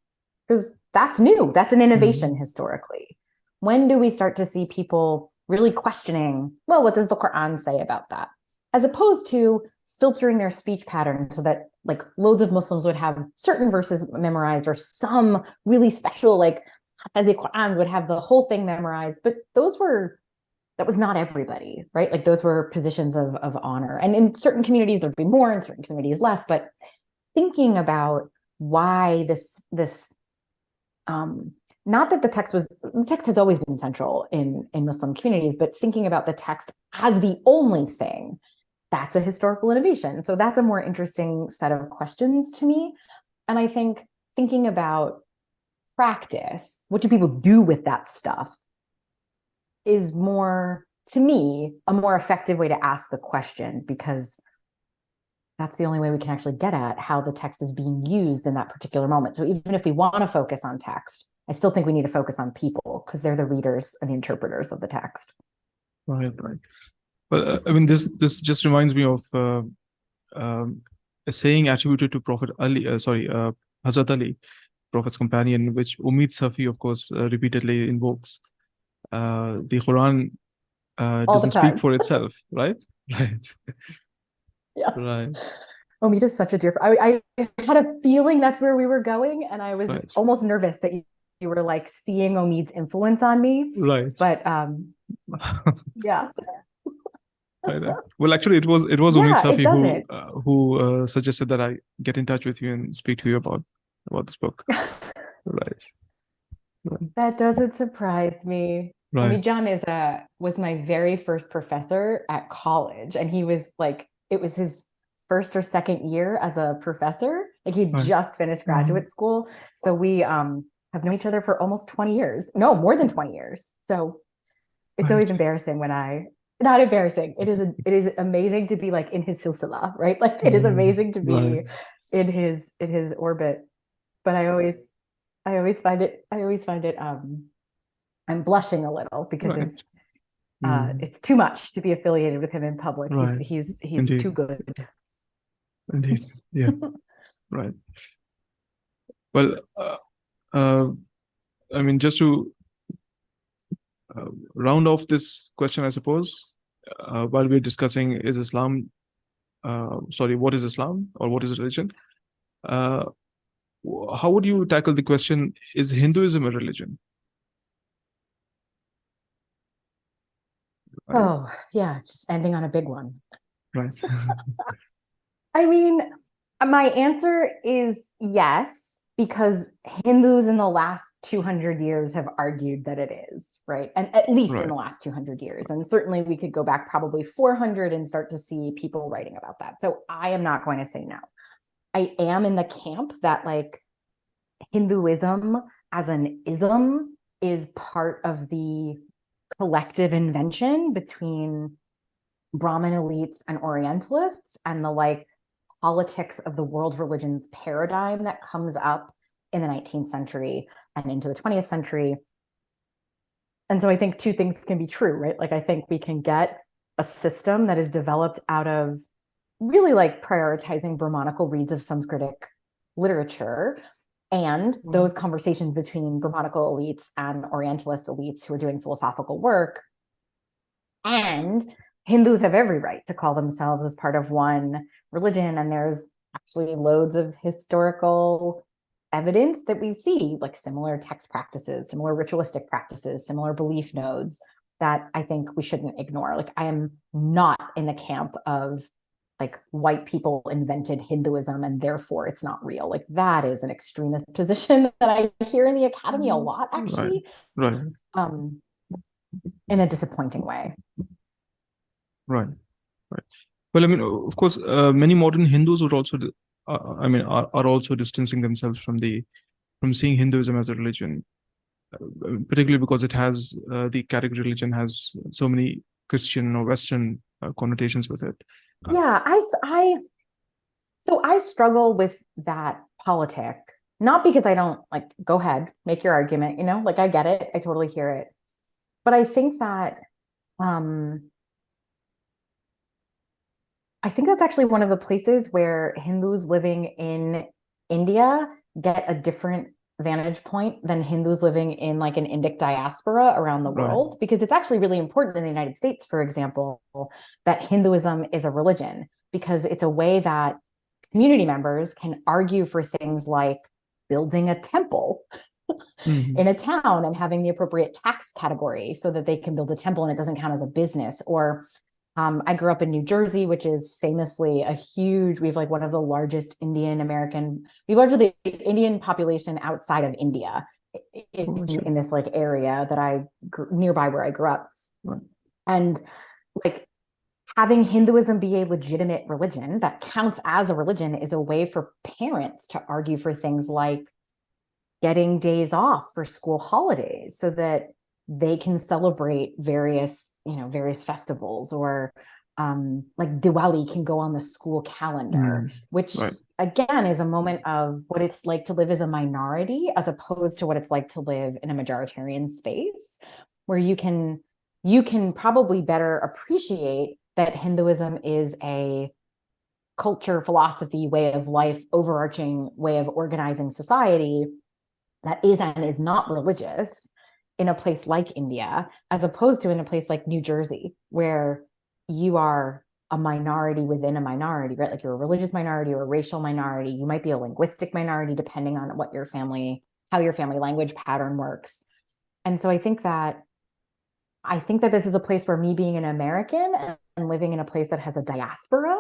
Because that's new. That's an innovation historically. When do we start to see people really questioning, well, what does the Quran say about that? As opposed to filtering their speech pattern so that like loads of Muslims would have certain verses memorized, or some really special, like the Quran would have the whole thing memorized. But that was not everybody, right? Like those were positions of honor. And in certain communities, there'd be more, in certain communities less. But thinking about why this not that the text has always been central in Muslim communities, but thinking about the text as the only thing, that's a historical innovation. So that's a more interesting set of questions to me. And I think thinking about practice, what do people do with that stuff, is more, to me, a more effective way to ask the question, because that's the only way we can actually get at how the text is being used in that particular moment. So even if we want to focus on text, I still think we need to focus on people, because they're the readers and the interpreters of the text. Right. Well, I mean, this just reminds me of a saying attributed to Prophet Ali, Hazrat Ali, Prophet's companion, which Omid Safi, of course, repeatedly invokes. The Quran All the doesn't speak time. for itself, right? Right, Yeah. right, Omid is such a dear. I had a feeling that's where we were going, and I was right, almost nervous that you were like seeing Omid's influence on me. right. But yeah, Right. Well, actually, it was Omid yeah, it Safi does it. who suggested that I get in touch with you and speak to you about this book. Right, right, That doesn't surprise me. right, Omid John was my very first professor at college, and he was like, it was his first or second year as a professor. Like he right. just finished Mhm. graduate school, so we have known each other for almost 20 years. No, more than 20 years. So it's Right, always embarrassing when I not embarrassing. It is amazing to be like in his silsila, right? Like it is mhm. amazing to Right, be in his orbit. But I always find it I'm blushing a little because right, Mhm. it's too much to be affiliated with him in public. Right. He's too Indeed, good. indeed. Yeah, right. Well, uh, I mean, just to round off this question, I suppose, while we're discussing is Islam, what is Islam or what is religion? Uh, how would you tackle the question, is Hinduism a religion? Right, Oh, yeah, just ending on a big one. right, I mean, my answer is yes, because Hindus in the last 200 years have argued that it is, right? And at least in right, the last 200 years. And certainly we could go back probably 400 and start to see people writing about that. So I am not going to say no. I am in the camp that like Hinduism as an ism is part of the collective invention between Brahmin elites and Orientalists and the like politics of the world religions paradigm that comes up in the 19th century and into the 20th century. And so I think two things can be true, right? Like I think we can get a system that is developed out of really like prioritizing Brahmanical reads of Sanskritic literature and those conversations between Brahmanical elites and Orientalist elites who are doing philosophical work. And Hindus have every right to call themselves as part of one religion. And there's actually loads of historical evidence that we see, like similar text practices, similar ritualistic practices, similar belief nodes that I think we shouldn't ignore. Like, I am not in the camp of like white people invented Hinduism and therefore it's not real. Like, that is an extremist position that I hear in the academy a lot, right, actually, right, um, in a disappointing way. right, right. Well, I mean, of course, many modern Hindus would also, I mean, are also distancing themselves from seeing Hinduism as a religion, particularly because it has the category religion has so many Christian or Western connotations with it. Yeah, so I struggle with that politic, not because I don't like, go ahead, make your argument, you know, like I get it, I totally hear it. But um I think that's actually one of the places where Hindus living in India get a different vantage point than Hindus living in like an Indic diaspora around the Right, world, because it's actually really important in the United States, for example, that Hinduism is a religion, because it's a way that community members can argue for things like building a temple Mhm. in a town and having the appropriate tax category so that they can build a temple and it doesn't count as a business. Or I grew up in New Jersey, which is famously we have like one of the largest we have largely Indian population outside of India Oh, I see. in this like area that nearby where I grew up. Right, And like having Hinduism be a legitimate religion that counts as a religion is a way for parents to argue for things like getting days off for school holidays so that they can celebrate various festivals, or like Diwali can go on the school calendar, Mhm. which Right, again is a moment of what it's like to live as a minority as opposed to what it's like to live in a majoritarian space, where you can probably better appreciate that Hinduism is a culture, philosophy, way of life, overarching way of organizing society that is and is not religious in a place like India, as opposed to in a place like New Jersey, where you are a minority within a minority, right? Like you're a religious minority or a racial minority. You might be a linguistic minority, depending on what your family, how your family language pattern works. And so I think that this is a place where me being an American and living in a place that has a diaspora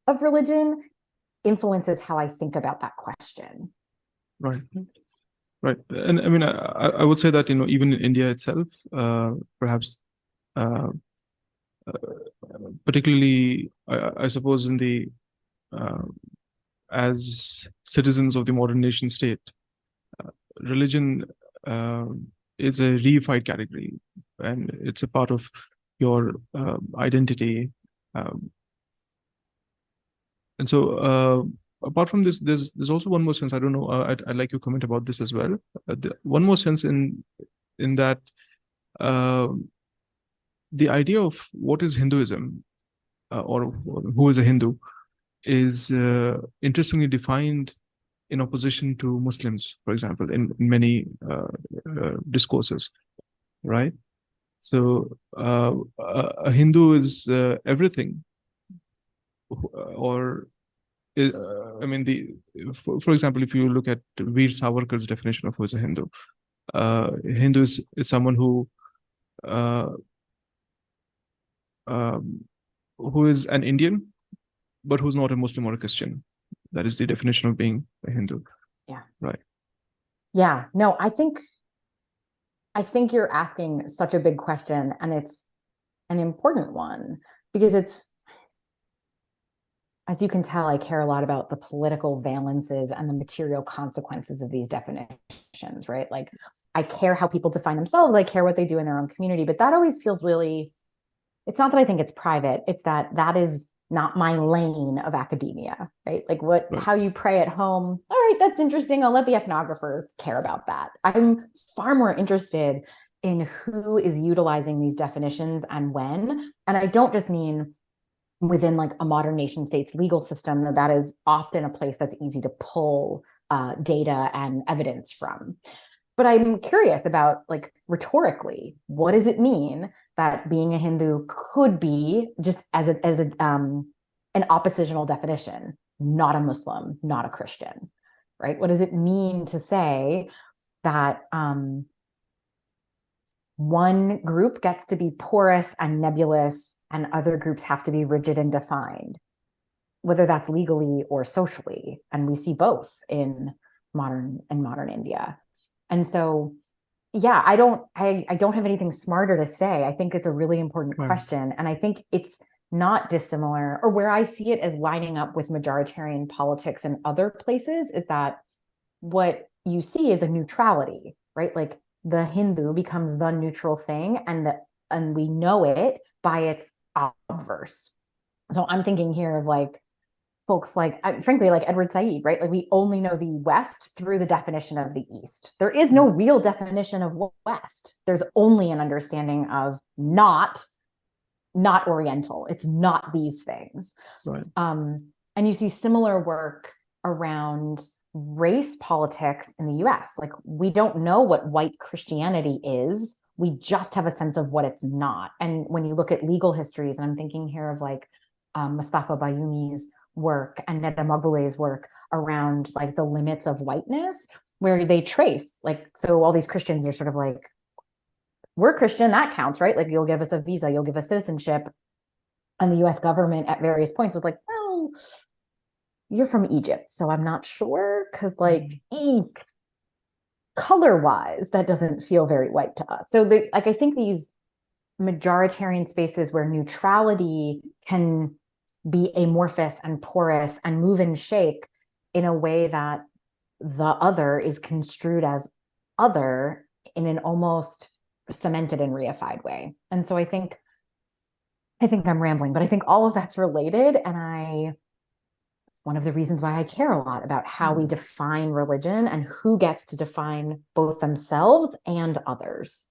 of religion influences how I think about that question. Right. Right. And I mean, I would say that, even in India itself, perhaps, uh, particularly, I suppose, in the as citizens of the modern nation state, religion uh, is a reified category, and it's a part of your identity. Um, and so, apart from this, there's also one more sense. I don't know. I'd like your comment about this as well. One more sense in that the idea of what is Hinduism, or who is a Hindu, is interestingly defined in opposition to Muslims, for example, in many discourses, right? So a Hindu is everything, or I mean, for example, if you look at Veer Savarkar's definition of who is a Hindu, Hindu is someone uh, um, who is an Indian, but who's not a Muslim or a Christian. That is the definition of being a Hindu. Yeah. Right. Yeah. No, I think you're asking such a big question, and it's an important one, because it's, as you can tell, I care a lot about the political valences and the material consequences of these definitions, right? Like, I care how people define themselves. I care what they do in their own community, but that always feels really, it's not that I think it's private. It's that is not my lane of academia, right? Like how you pray at home. All right, that's interesting. I'll let the ethnographers care about that. I'm far more interested in who is utilizing these definitions and when. And I don't just mean within like a modern nation state's legal system. That is often a place that's easy to pull data and evidence from. But I'm curious about, like, rhetorically, what does it mean that being a Hindu could be, just as an oppositional definition, not a Muslim, not a Christian, right? What does it mean to say that one group gets to be porous and nebulous and other groups have to be rigid and defined, whether that's legally or socially? And we see both in modern India. And so, yeah, I don't have anything smarter to say. I think it's a really important question. And I think it's not dissimilar, or where I see it as lining up with majoritarian politics in other places, is that what you see is a neutrality, right? Like, the Hindu becomes the neutral thing, and we know it by its obverse. So I'm thinking here of like folks like, frankly, like Edward Said, right? Like, we only know the West through the definition of the East. There is no real definition of West. There's only an understanding of not Oriental. It's not these things. Right. And you see similar work around race politics in the US. Like, we don't know what white Christianity is. We just have a sense of what it's not. And when you look at legal histories, and I'm thinking here of like Mustafa Bayouni's work and Neda Magbule's work around like the limits of whiteness, where they trace, like, so all these Christians are sort of like, we're Christian, that counts, right? Like, you'll give us a visa, you'll give us citizenship. And the US government at various points was like, well, you're from Egypt, so I'm not sure, because like color wise, that doesn't feel very white to us. So like, I think these majoritarian spaces where neutrality can be amorphous and porous and move and shake in a way that the other is construed as other in an almost cemented and reified way. And so I think I'm rambling, but I think all of that's related. And it's one of the reasons why I care a lot about how we define religion and who gets to define both themselves and others.